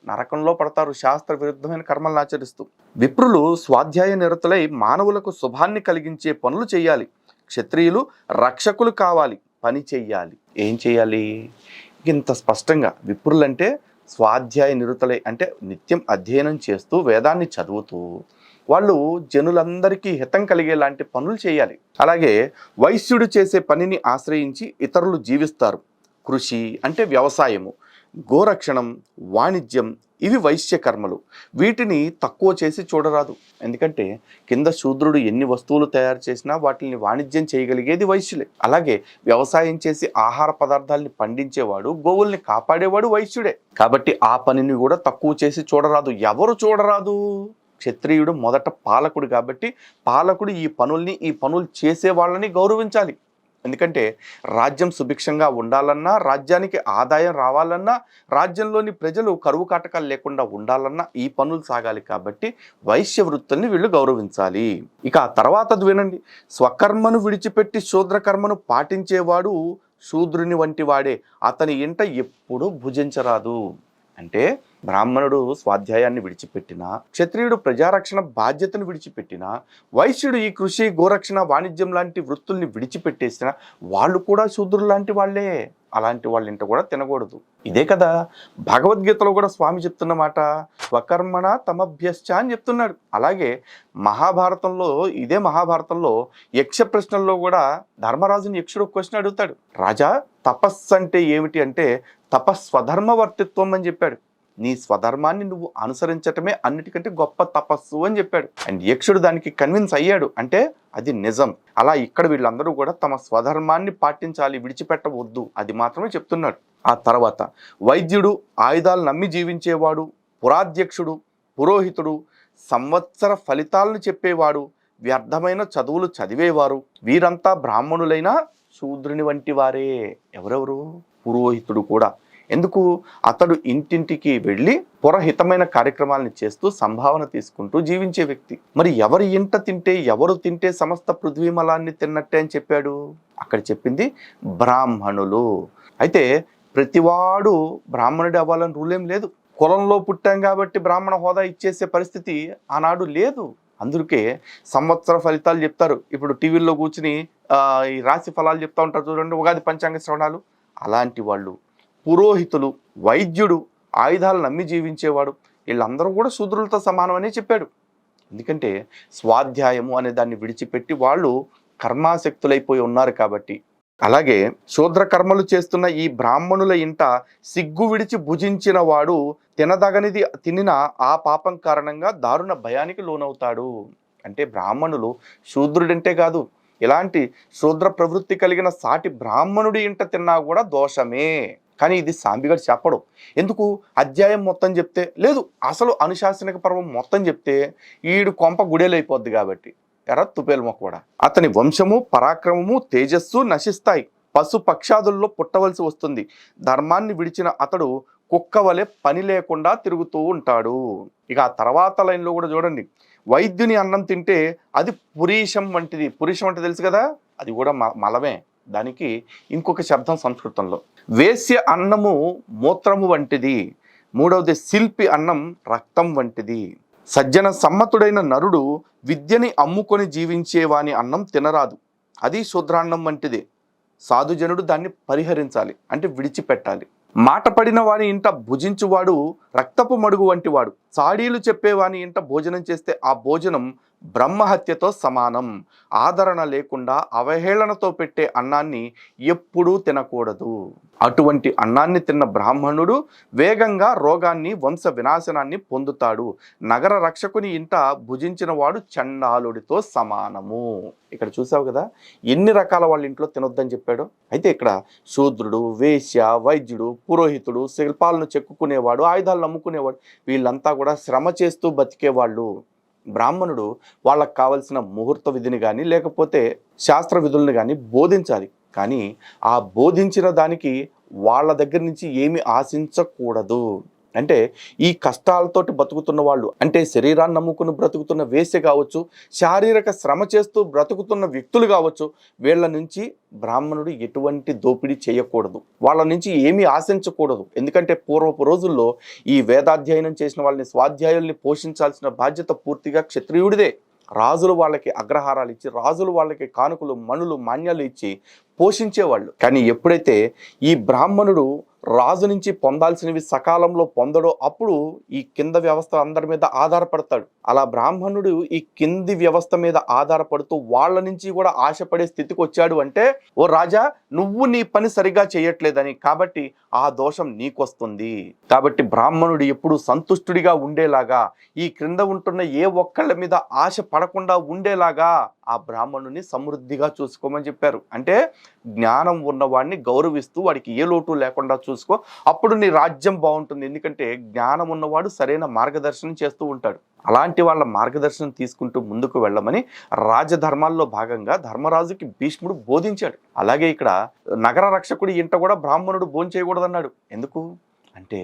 నరకంలో పడతారు, శాస్త్ర విరుద్ధమైన కర్మలను ఆచరిస్తూ. విప్రులు స్వాధ్యాయ నిరతులై మానవులకు శుభాన్ని కలిగించే పనులు చేయాలి. క్షత్రియులు రక్షకులు కావాలి, పని చెయ్యాలి. ఏం చేయాలి? ఇంత స్పష్టంగా విప్రులంటే స్వాధ్యాయ నిరతులై అంటే నిత్యం అధ్యయనం చేస్తూ వేదాన్ని చదువుతూ వాళ్ళు జనులందరికీ హితం కలిగేలాంటి పనులు చేయాలి. అలాగే వైశ్యుడు చేసే పనిని ఆశ్రయించి ఇతరులు జీవిస్తారు. కృషి అంటే వ్యవసాయము, గోరక్షణం, వాణిజ్యం ఇవి వైశ్య కర్మలు. వీటిని తక్కువ చేసి చూడరాదు. ఎందుకంటే కింద శూద్రుడు ఎన్ని వస్తువులు తయారు చేసినా వాటిని వాణిజ్యం చేయగలిగేది వైశ్యులే. అలాగే వ్యవసాయం చేసి ఆహార పదార్థాలని పండించేవాడు, గోవుల్ని కాపాడేవాడు వైశ్యుడే. కాబట్టి ఆ పనిని కూడా తక్కువ చేసి చూడరాదు. ఎవరు చూడరాదు? క్షత్రియుడు మొదట పాలకుడు కాబట్టి పాలకుడు ఈ పనులు చేసే వాళ్ళని గౌరవించాలి. ఎందుకంటే రాజ్యం సుభిక్షంగా ఉండాలన్నా, రాజ్యానికి ఆదాయం రావాలన్నా, రాజ్యంలోని ప్రజలు కరువు కాటకాలు లేకుండా ఉండాలన్నా ఈ పనులు సాగాలి. కాబట్టి వైశ్య వృత్తుల్ని వీళ్ళు గౌరవించాలి. ఇక ఆ తర్వాత వినండి, స్వకర్మను విడిచిపెట్టి శూద్రకర్మను పాటించేవాడు శూద్రుని వంటి వాడే, అతని ఇంట ఎప్పుడూ భుజించరాదు. అంటే బ్రాహ్మణుడు స్వాధ్యాయాన్ని విడిచిపెట్టినా, క్షత్రియుడు ప్రజారక్షణ బాధ్యతను విడిచిపెట్టినా, వైశ్యుడు ఈ కృషి, గోరక్షణ, వాణిజ్యం లాంటి వృత్తుల్ని విడిచిపెట్టేసినా వాళ్ళు కూడా శూద్రులు లాంటి వాళ్ళే. అలాంటి వాళ్ళ ఇంట కూడా తినకూడదు. ఇదే కదా భగవద్గీతలో కూడా స్వామి చెప్తున్న మాట, స్వకర్మణ తమభ్యశ్చ అని చెప్తున్నాడు. అలాగే ఇదే మహాభారతంలో యక్ష ప్రశ్నల్లో కూడా ధర్మరాజుని యక్షుడు ఒక క్వశ్చన్ అడుగుతాడు. రాజా, తపస్సు అంటే ఏమిటి అంటే తపస్వధర్మవర్తిత్వం అని చెప్పాడు. నీ స్వధర్మాన్ని నువ్వు అనుసరించటమే అన్నిటికంటే గొప్ప తపస్సు అని చెప్పాడు. అండ్ యక్షుడు దానికి కన్విన్స్ అయ్యాడు, అంటే అది నిజం. అలా ఇక్కడ వీళ్ళందరూ కూడా తమ స్వధర్మాన్ని పాటించాలి, విడిచిపెట్టవద్దు, అది మాత్రమే చెప్తున్నాడు. ఆ తర్వాత వైద్యుడు, ఆయుధాలు నమ్మి జీవించేవాడు, పురాధ్యక్షుడు, పురోహితుడు, సంవత్సర ఫలితాలను చెప్పేవాడు, వ్యర్థమైన చదువులు చదివేవారు, వీరంతా బ్రాహ్మణులైన శూద్రుని వంటి వారే. ఎవరెవరు? పురోహితుడు కూడా. ఎందుకు? అతడు ఇంటింటికి వెళ్ళి పురహితమైన కార్యక్రమాలను చేస్తూ సంభావన తీసుకుంటూ జీవించే వ్యక్తి. మరి ఎవరి ఇంట తింటే, ఎవరు తింటే సమస్త పృథ్వీమలాన్ని తిన్నట్టే అని చెప్పాడు? అక్కడ చెప్పింది బ్రాహ్మణులు. అయితే ప్రతివాడు బ్రాహ్మణుడు అవ్వాలని రూల్ ఏం లేదు. కులంలో పుట్టాం కాబట్టి బ్రాహ్మణ హోదా ఇచ్చేసే పరిస్థితి ఆనాడు లేదు. అందుకే సంవత్సర ఫలితాలు చెప్తారు. ఇప్పుడు టీవీల్లో కూర్చుని ఈ రాశి ఫలాలు చెప్తా ఉంటారు చూడండి, ఉగాది పంచాంగ శ్రవణాలు. అలాంటి వాళ్ళు, పురోహితులు, వైద్యుడు, ఆయుధాలు నమ్మి జీవించేవాడు, వీళ్ళందరూ కూడా శూద్రులతో సమానమని చెప్పాడు. ఎందుకంటే స్వాధ్యాయము అనే దాన్ని విడిచిపెట్టి వాళ్ళు కర్మాసక్తులైపోయి ఉన్నారు కాబట్టి. అలాగే శూద్ర కర్మలు చేస్తున్న ఈ బ్రాహ్మణుల ఇంట సిగ్గు విడిచి భుజించిన వాడు తినదగనిది తినిన ఆ పాపం కారణంగా దారుణ భయానికి లోనవుతాడు. అంటే బ్రాహ్మణులు శూద్రుడంటే కాదు, ఇలాంటి శూద్ర ప్రవృత్తి కలిగిన సాటి బ్రాహ్మణుడి ఇంట తిన్నా కూడా దోషమే. కానీ ఇది సాంబిగడు చెప్పడు. ఎందుకు? అధ్యాయం మొత్తం చెప్తే, లేదు అసలు అనుశాసనిక పర్వం మొత్తం చెప్తే ఈడు కొంప గుడేలైపోద్ది కాబట్టి. ఎర్ర తుపేలు మొక్క కూడా. అతని వంశము, పరాక్రమము, తేజస్సు నశిస్తాయి. పశు పక్షాదుల్లో పుట్టవలసి వస్తుంది. ధర్మాన్ని విడిచిన అతడు కుక్క వలె పని లేకుండా తిరుగుతూ ఉంటాడు. ఇక ఆ తర్వాత లైన్లో కూడా చూడండి, వైద్యుని అన్నం తింటే అది పురీషం వంటిది. పురీషం అంటే తెలుసు కదా, అది కూడా మలమే. దానికి ఇంకొక శబ్దం సంస్కృతంలో. వేశ్య అన్నము మూత్రము వంటిది. మూడవది శిల్పి అన్నం రక్తం వంటిది. సజ్జన సమ్మతుడైన నరుడు విద్యని అమ్ముకొని జీవించేవాని అన్నం తినరాదు, అది శూద్రాన్నం వంటిది. సాధుజనుడు దాన్ని పరిహరించాలి, అంటే విడిచిపెట్టాలి. మాట పడిన వాని ఇంట భుజించువాడు రక్తపు మడుగు వంటి వాడు. చాడీలు చెప్పేవాని ఇంట భోజనం చేస్తే ఆ భోజనం బ్రహ్మహత్యతో సమానం. ఆదరణ లేకుండా అవహేళనతో పెట్టే అన్నాన్ని ఎప్పుడూ తినకూడదు. అటువంటి అన్నాన్ని తిన్న బ్రాహ్మణుడు వేగంగా రోగాన్ని, వంశ వినాశనాన్ని పొందుతాడు. నగర రక్షకుని ఇంట భుజించిన వాడు చండాలుడితో సమానము. ఇక్కడ చూసావు కదా ఎన్ని రకాల వాళ్ళ ఇంట్లో తినొద్దని చెప్పాడు. అయితే ఇక్కడ శూద్రుడు, వేశ్య, వైద్యుడు, పురోహితుడు, శిల్పాలను చెక్కుకునేవాడు, ఆయుధాలు నమ్ముకునేవాడు, వీళ్ళంతా కూడా శ్రమ చేస్తూ బతికేవాళ్ళు. బ్రాహ్మణుడు వాళ్ళకు కావలసిన ముహూర్త విధిని కానీ లేకపోతే శాస్త్ర విధులను కానీ బోధించాలి. కానీ ఆ బోధించిన దానికి వాళ్ళ దగ్గర నుంచి ఏమి ఆశించకూడదు. అంటే ఈ కష్టాలతోటి బతుకుతున్న వాళ్ళు, అంటే శరీరాన్ని నమ్ముకుని బ్రతుకుతున్న వేశ్య కావచ్చు, శారీరక శ్రమ చేస్తూ బ్రతుకుతున్న వ్యక్తులు కావచ్చు, వీళ్ళ నుంచి బ్రాహ్మణుడు ఎటువంటి దోపిడీ చేయకూడదు, వాళ్ళ నుంచి ఏమీ ఆశించకూడదు. ఎందుకంటే పూర్వపు రోజుల్లో ఈ వేదాధ్యయనం చేసిన వాళ్ళని, స్వాధ్యాయుల్ని పోషించాల్సిన బాధ్యత పూర్తిగా క్షత్రియుడిదే. రాజులు వాళ్ళకి అగ్రహారాలు ఇచ్చి, రాజులు వాళ్ళకి కానుకలు, మణులు, మాన్యాలు ఇచ్చి పోషించేవాళ్ళు. కానీ ఎప్పుడైతే ఈ బ్రాహ్మణుడు రాజు నుంచి పొందాల్సినవి సకాలంలో పొందడో అప్పుడు ఈ కింద వ్యవస్థ అందరి మీద ఆధారపడతాడు. అలా బ్రాహ్మణుడు ఈ కింది వ్యవస్థ మీద ఆధారపడుతూ వాళ్ళ నుంచి కూడా ఆశపడే స్థితికి వచ్చాడు. అంటే ఓ రాజా, నువ్వు నీ పని సరిగా చేయట్లేదని, కాబట్టి ఆ దోషం నీకొస్తుంది. కాబట్టి బ్రాహ్మణుడు ఎప్పుడు సంతుష్టుడిగా ఉండేలాగా, ఈ క్రింద ఉంటున్న ఏ ఒక్కళ్ళ మీద ఆశ పడకుండా ఉండేలాగా ఆ బ్రాహ్మణుని సమృద్ధిగా చూసుకోమని చెప్పారు. అంటే జ్ఞానం ఉన్నవాడిని గౌరవిస్తూ వాడికి ఏ లోటు లేకుండా చూసుకో, అప్పుడు నీ రాజ్యం బాగుంటుంది. ఎందుకంటే జ్ఞానం ఉన్నవాడు సరైన మార్గదర్శనం చేస్తూ ఉంటాడు. అలాంటి వాళ్ళ మార్గదర్శనం తీసుకుంటూ ముందుకు వెళ్ళమని రాజధర్మాల్లో భాగంగా ధర్మరాజుకి భీష్ముడు బోధించాడు. అలాగే ఇక్కడ నగర రక్షకుడి ఇంట కూడా బ్రాహ్మణుడు భోంచేయకూడదన్నాడు. ఎందుకు అంటే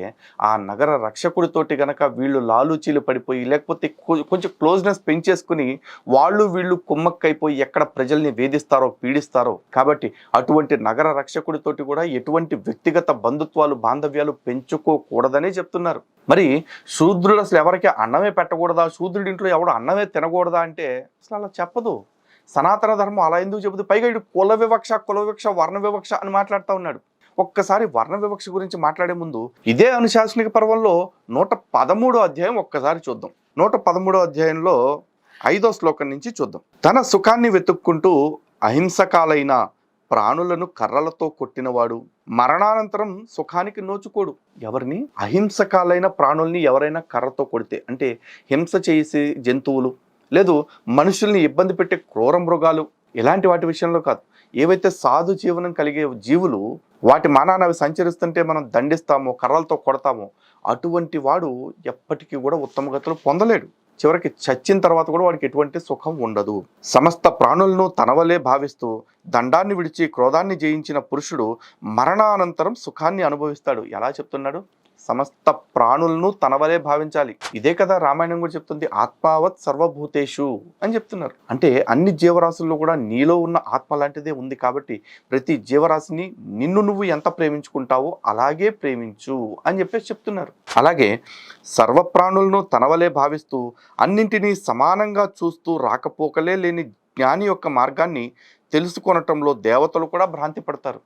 ఆ నగర రక్షకుడితోటి గనక వీళ్ళు లాలూచీలు పడిపోయి, లేకపోతే కొంచెం క్లోజ్నెస్ పెంచేసుకుని వాళ్ళు వీళ్ళు కుమ్మక్కైపోయి ఎక్కడ ప్రజల్ని వేధిస్తారో, పీడిస్తారో. కాబట్టి అటువంటి నగర రక్షకుడితోటి కూడా ఎటువంటి వ్యక్తిగత బంధుత్వాలు, బాంధవ్యాలు పెంచుకోకూడదనే చెప్తున్నారు. మరి శూద్రుడు అసలు ఎవరికి అన్నమే పెట్టకూడదా, శూద్రుడి ఇంట్లో ఎవడు అన్నమే తినకూడదా అంటే అసలు అలా చెప్పదు. సనాతన ధర్మం అలా ఎందుకు చెబుతుంది? పైగా ఇటు కుల వివక్ష, వర్ణ వివక్ష అని మాట్లాడుతూ ఉన్నాడు. ఒక్కసారి వర్ణ వివక్ష గురించి మాట్లాడే ముందు ఇదే అనుశాసనిక పర్వంలో 113వ అధ్యాయం ఒక్కసారి చూద్దాం. 113వ అధ్యాయంలో 5వ శ్లోకం నుంచి చూద్దాం. తన సుఖాన్ని వెతుక్కుంటూ అహింసకాలైన ప్రాణులను కర్రలతో కొట్టినవాడు మరణానంతరం సుఖానికి నోచుకోడు. ఎవరిని? అహింసకాలైన ప్రాణుల్ని ఎవరైనా కర్రతో కొడితే, అంటే హింస చేసే జంతువులు, లేదు మనుషుల్ని ఇబ్బంది పెట్టే క్రూర మృగాలు, ఇలాంటి వాటి విషయంలో కాదు. ఏవైతే సాధు జీవనం కలిగే జీవులు, వాటి మానాన్ని అవి సంచరిస్తుంటే మనం దండిస్తామో, కర్రలతో కొడతామో, అటువంటి వాడు ఎప్పటికీ కూడా ఉత్తమ గతులు పొందలేడు. చివరికి చచ్చిన తర్వాత కూడా వాడికి ఎటువంటి సుఖం ఉండదు. సమస్త ప్రాణులను తనవలే భావిస్తూ దండాన్ని విడిచి క్రోధాన్ని జయించిన పురుషుడు మరణానంతరం సుఖాన్ని అనుభవిస్తాడు. ఎలా చెప్తున్నాడు? సమస్త ప్రాణులను తనవలే భావించాలి. ఇదే కదా రామాయణం కూడా చెప్తుంది, ఆత్మావత్ సర్వభూతేషు అని చెప్తున్నారు. అంటే అన్ని జీవరాశుల్లో కూడా నీలో ఉన్న ఆత్మ లాంటిదే ఉంది కాబట్టి ప్రతి జీవరాశిని నిన్ను నువ్వు ఎంత ప్రేమించుకుంటావో అలాగే ప్రేమించు అని చెప్పేసి చెప్తున్నారు. అలాగే సర్వప్రాణులను తనవలే భావిస్తూ అన్నింటినీ సమానంగా చూస్తూ రాకపోకలే లేని జ్ఞాని యొక్క మార్గాన్ని తెలుసుకొనటంలో దేవతలు కూడా భ్రాంతి పడతారు.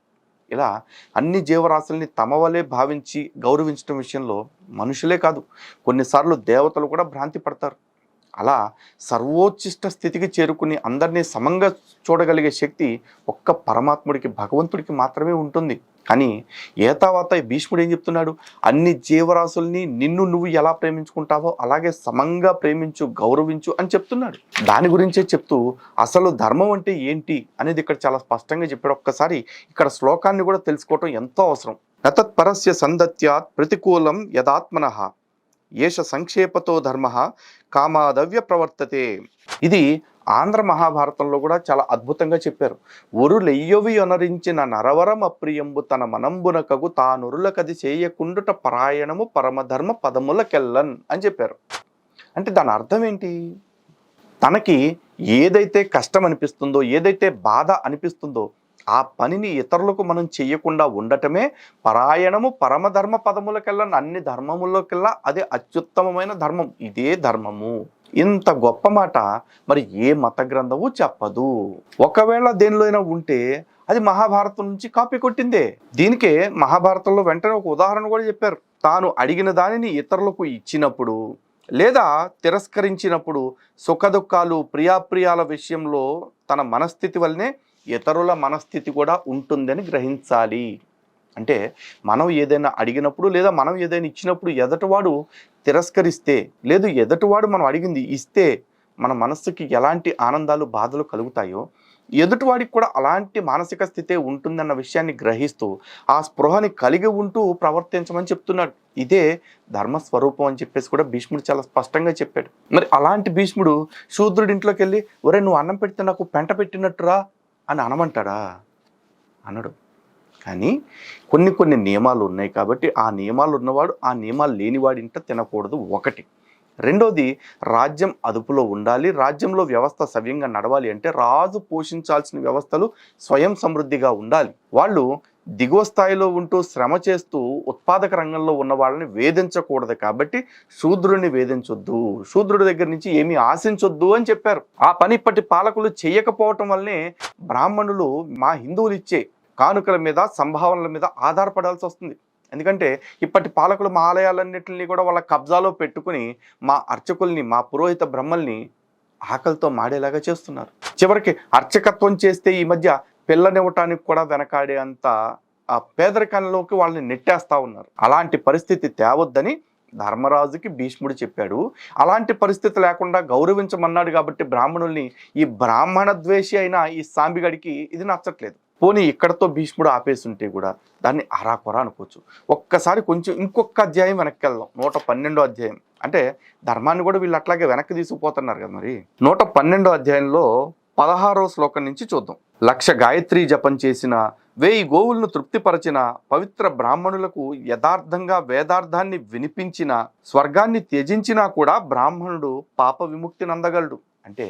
ఇలా అన్ని జీవరాశుల్ని తమ వలె భావించి గౌరవించడం విషయంలో మనుషులే కాదు, కొన్నిసార్లు దేవతలు కూడా భ్రాంతి పడతారు. అలా సర్వోచ్చిష్ట స్థితికి చేరుకుని అందరినీ సమంగా చూడగలిగే శక్తి ఒక్క పరమాత్ముడికి, భగవంతుడికి మాత్రమే ఉంటుంది. కానీ ఏతావాత భీష్ముడు ఏం చెప్తున్నాడు? అన్ని జీవరాశుల్ని నిన్ను నువ్వు ఎలా ప్రేమించుకుంటావో అలాగే సమంగా ప్రేమించు, గౌరవించు అని చెప్తున్నాడు. దాని గురించే చెప్తూ అసలు ధర్మం అంటే ఏంటి అనేది ఇక్కడ చాలా స్పష్టంగా చెప్పాడు. ఒక్కసారి ఇక్కడ శ్లోకాన్ని కూడా తెలుసుకోవటం ఎంతో అవసరం. నతత్పరస్య సందత్యాత్ ప్రతికూలం యదాత్మనః ఏష సంక్షేపతో ధర్మ కామాదవ్య ప్రవర్తతే. ఇది ఆంధ్ర మహాభారతంలో కూడా చాలా అద్భుతంగా చెప్పారు. ఒరులెయ్యవి అనరించిన నరవరం అప్రియంబు తన మనంబునకగు తానురులకది చేయకుండుట పరాయణము పరమధర్మ పదములకెల్లన్ అని చెప్పారు. అంటే దాని అర్థం ఏంటి? తనకి ఏదైతే కష్టం అనిపిస్తుందో, ఏదైతే బాధ అనిపిస్తుందో ఆ పనిని ఇతరులకు మనం చెయ్యకుండా ఉండటమే పరాయణము పరమధర్మ పదములకెల్లా, అన్ని ధర్మములకెల్లా అదే అత్యుత్తమమైన ధర్మం. ఇదే ధర్మము. ఇంత గొప్ప మాట మరి ఏ మత గ్రంథము చెప్పదు. ఒకవేళ దేనిలో అయినా ఉంటే అది మహాభారతం నుంచి కాపీ కొట్టిందే. దీనికే మహాభారతంలో వెంటనే ఒక ఉదాహరణ కూడా చెప్పారు. తాను అడిగిన దానిని ఇతరులకు ఇచ్చినప్పుడు లేదా తిరస్కరించినప్పుడు సుఖదుఖాలు ప్రియాప్రియాల విషయంలో తన మనస్థితి వల్లనే ఇతరుల మనస్థితి కూడా ఉంటుందని గ్రహించాలి. అంటే మనం ఏదైనా అడిగినప్పుడు లేదా మనం ఏదైనా ఇచ్చినప్పుడు ఎదటివాడు తిరస్కరిస్తే, లేదు ఎదటివాడు మనం అడిగింది ఇస్తే మన మనస్సుకి ఎలాంటి ఆనందాలు బాధలు కలుగుతాయో ఎదుటివాడికి కూడా అలాంటి మానసిక స్థితే ఉంటుందన్న విషయాన్ని గ్రహిస్తూ ఆ స్పృహని కలిగి ఉంటూ ప్రవర్తించమని చెప్తున్నాడు. ఇదే ధర్మస్వరూపం అని చెప్పేసి కూడా భీష్ముడు చాలా స్పష్టంగా చెప్పాడు. మరి అలాంటి భీష్ముడు శూద్రుడి ఇంట్లోకి వెళ్ళి ఒరే నువ్వు అన్నం పెడితే నాకు పెంట పెట్టినట్టురా అని అనమంటాడా? అనడు. కానీ కొన్ని నియమాలు ఉన్నాయి కాబట్టి ఆ నియమాలు ఉన్నవాడు ఆ నియమాలు లేనివాడి ఇంట తినకూడదు ఒకటి. రెండోది, రాజ్యం అదుపులో ఉండాలి. రాజ్యంలో వ్యవస్థ సవ్యంగా నడవాలి అంటే రాజు పోషించాల్సిన వ్యవస్థలు స్వయం సమృద్ధిగా ఉండాలి. వాళ్ళు దిగువ స్థాయిలో ఉంటూ శ్రమ చేస్తూ ఉత్పాదక రంగంలో ఉన్న వాళ్ళని వేధించకూడదు కాబట్టి శూద్రుడిని వేధించొద్దు, శూద్రుడి దగ్గర నుంచి ఏమీ ఆశించొద్దు అని చెప్పారు. ఆ పని ఇప్పటి పాలకులు చేయకపోవటం వల్లనే బ్రాహ్మణులు మా హిందువులు ఇచ్చే కానుకల మీద సంభావనల మీద ఆధారపడాల్సి వస్తుంది. ఎందుకంటే ఇప్పటి పాలకులు మా ఆలయాలన్నింటినీ కూడా వాళ్ళ కబ్జాలో పెట్టుకుని మా అర్చకుల్ని, మా పురోహిత బ్రహ్మల్ని ఆకలితో మాడేలాగా చేస్తున్నారు. చివరికి అర్చకత్వం చేస్తే ఈ మధ్య పిల్లనివ్వటానికి కూడా వెనకాడే అంత ఆ పేదరికంలోకి వాళ్ళని నెట్టేస్తా ఉన్నారు. అలాంటి పరిస్థితి తేవద్దని ధర్మరాజుకి భీష్ముడు చెప్పాడు. అలాంటి పరిస్థితి లేకుండా గౌరవించమన్నాడు కాబట్టి బ్రాహ్మణుల్ని, ఈ బ్రాహ్మణ ద్వేషి అయిన ఈ సాంబిగడికి ఇది నచ్చట్లేదు. పోనీ ఇక్కడతో భీష్ముడు ఆపేస్తుంటే కూడా దాన్ని అరాకొర అనుకోవచ్చు. ఒక్కసారి కొంచెం ఇంకొక అధ్యాయం వెనక్కి వెళ్దాం. 112వ అధ్యాయం. అంటే ధర్మాన్ని కూడా వీళ్ళు అట్లాగే వెనక్కి తీసుకుపోతున్నారు కదా. మరి 112వ అధ్యాయంలో 16వ శ్లోకం నుంచి చూద్దాం. 1,00,000 గాయత్రీ జపం చేసిన, 1000 గోవులను తృప్తిపరచిన పవిత్ర బ్రాహ్మణులకు యథార్థంగా వేదార్థాన్ని వినిపించిన, స్వర్గాన్ని త్యజించినా కూడా బ్రాహ్మణుడు పాప విముక్తిని అందగలడు. అంటే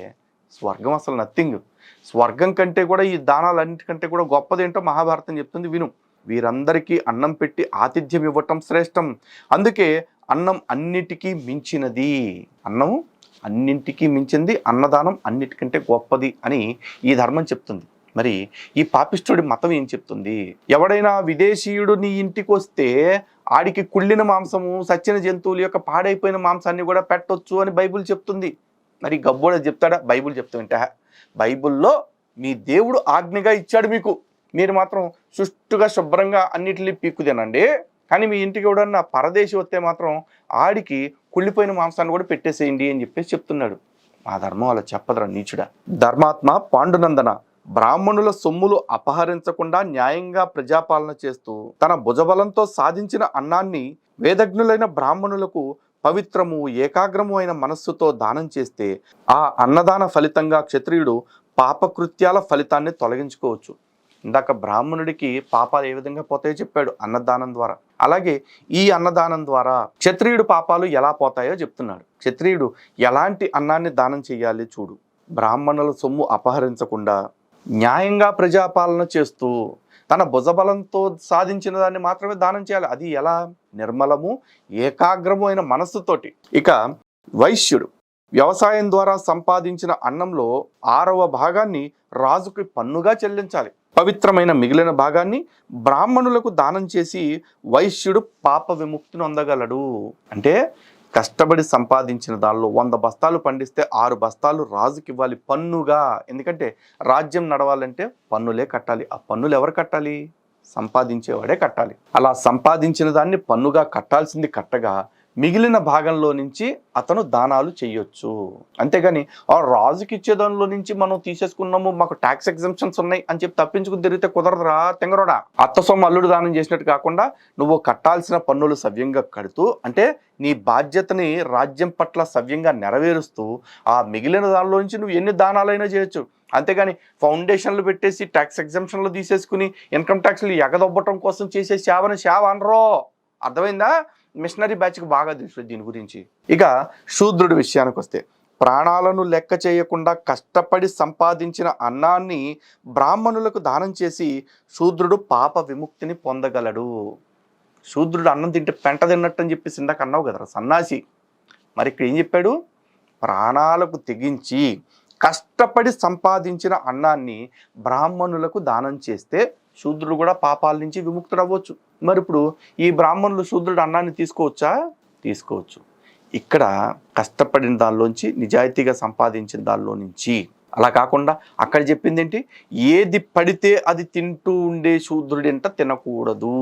స్వర్గం అసలు నథింగ్. స్వర్గం కంటే కూడా ఈ దానాలన్నిటికంటే కూడా గొప్పదేంటో మహాభారతం చెప్తుంది, విను. వీరందరికీ అన్నం పెట్టి ఆతిథ్యం ఇవ్వటం శ్రేష్టం. అందుకే అన్నం అన్నిటికీ మించినది. అన్నం అన్నింటికీ మించింది, అన్నదానం అన్నిటికంటే గొప్పది అని ఈ ధర్మం చెప్తుంది. మరి ఈ పాపిష్ఠుడి మతం ఏం చెప్తుంది? ఎవడైనా విదేశీయుడు నీ ఇంటికి వస్తే ఆడికి కుళ్ళిన మాంసము, సచ్చిన జంతువుల యొక్క పాడైపోయిన మాంసాన్ని కూడా పెట్టొచ్చు అని బైబిల్ చెప్తుంది. మరి గబ్బోడ చెప్తాడా? బైబిల్ చెప్తుంటే బైబిల్లో మీ దేవుడు ఆజ్ఞగా ఇచ్చాడు మీకు, మీరు మాత్రం సుష్టుగా శుభ్రంగా అన్నిటిని పీక్కు తినండి. కానీ మీ ఇంటికి ఎవడన్నా పరదేశి వస్తే మాత్రం ఆడికి కుళ్ళిపోయిన మాంసాన్ని కూడా పెట్టేసేయండి అని చెప్పేసి చెప్తున్నాడు. ఆ ధర్మం అలా చెప్పదరా నీచుడా. ధర్మాత్మ పాండునందన, బ్రాహ్మణుల సొమ్ములు అపహరించకుండా న్యాయంగా ప్రజాపాలన చేస్తూ తన భుజబలంతో సాధించిన అన్నాన్ని వేదజ్ఞులైన బ్రాహ్మణులకు పవిత్రము ఏకాగ్రము అయిన మనస్సుతో దానం చేస్తే ఆ అన్నదాన ఫలితంగా క్షత్రియుడు పాపకృత్యాల ఫలితాన్ని తొలగించుకోవచ్చు. ఇందాక బ్రాహ్మణుడికి పాపాలు ఏ విధంగా పోతాయో చెప్పాడు అన్నదానం ద్వారా. అలాగే ఈ అన్నదానం ద్వారా క్షత్రియుడు పాపాలు ఎలా పోతాయో చెప్తున్నాడు. క్షత్రియుడు ఎలాంటి అన్నాన్ని దానం చేయాలి చూడు. బ్రాహ్మణుల సొమ్ము అపహరించకుండా న్యాయంగా ప్రజాపాలన చేస్తూ తన భుజబలంతో సాధించిన దాన్ని మాత్రమే దానం చేయాలి. అది ఎలా? నిర్మలము ఏకాగ్రము అయిన మనస్సుతోటి. ఇక వైశ్యుడు వ్యవసాయం ద్వారా సంపాదించిన అన్నంలో 6వ భాగాన్ని రాజుకి పన్నుగా చెల్లించాలి. పవిత్రమైన మిగిలిన భాగాన్ని బ్రాహ్మణులకు దానం చేసి వైశ్యుడు పాప విముక్తిని పొందగలడు. అంటే కష్టపడి సంపాదించిన దానిలో 100 బస్తాలు పండిస్తే 6 బస్తాలు రాజుకి ఇవ్వాలి పన్నుగా. ఎందుకంటే రాజ్యం నడవాలంటే పన్నులే కట్టాలి. ఆ పన్నులు ఎవరు కట్టాలి? సంపాదించేవాడే కట్టాలి. అలా సంపాదించిన దాన్ని పన్నుగా కట్టాల్సింది కట్టగా మిగిలిన భాగంలో నుంచి అతను దానాలు చేయొచ్చు. అంతేగాని ఆ రాజుకి ఇచ్చే దానిలో నుంచి మనం తీసేసుకున్నాము, మాకు ట్యాక్స్ ఎగ్జంప్షన్స్ ఉన్నాయి అని చెప్పి తప్పించుకుని తిరిగితే కుదరదురా తెంగరోడా. అత్త సొమ్ము అల్లుడు దానం చేసినట్టు కాకుండా నువ్వు కట్టాల్సిన పన్నులు సవ్యంగా కడుతూ, అంటే నీ బాధ్యతని రాజ్యం పట్ల సవ్యంగా నెరవేరుస్తూ ఆ మిగిలిన దానిలో నుంచి నువ్వు ఎన్ని దానాలైనా చేయొచ్చు. అంతేగాని ఫౌండేషన్లు పెట్టేసి ట్యాక్స్ ఎగ్జంప్షన్లు తీసేసుకుని ఇన్కమ్ ట్యాక్స్లు ఎగదొబ్బటం కోసం చేసే సేవని సేవ అనరో. అర్థమైందా? మిషనరీ బ్యాచ్కి బాగా తెలుసు దీని గురించి. ఇక శూద్రుడి విషయానికి వస్తే ప్రాణాలను లెక్క చేయకుండా కష్టపడి సంపాదించిన అన్నాన్ని బ్రాహ్మణులకు దానం చేసి శూద్రుడు పాప విముక్తిని పొందగలడు. శూద్రుడు అన్నం తింటే పెంట తిన్నట్టు అని చెప్పేసి ఇందాక అన్నావు కదరా సన్నాసి. మరి ఇక్కడ ఏం చెప్పాడు? ప్రాణాలకు తెగించి కష్టపడి సంపాదించిన అన్నాన్ని బ్రాహ్మణులకు దానం చేస్తే శూద్రుడు కూడా పాపాల నుంచి విముక్తుడు అవ్వచ్చు. మరి ఇప్పుడు ఈ బ్రాహ్మణులు శూద్రుడు అన్నాన్ని తీసుకోవచ్చా? తీసుకోవచ్చు. ఇక్కడ కష్టపడిన దానిలోంచి నిజాయితీగా సంపాదించిన దానిలో నుంచి. అలా కాకుండా అక్కడ చెప్పింది ఏంటి? ఏది పడితే అది తింటూ ఉండే శూద్రుడింట తినకూడదు.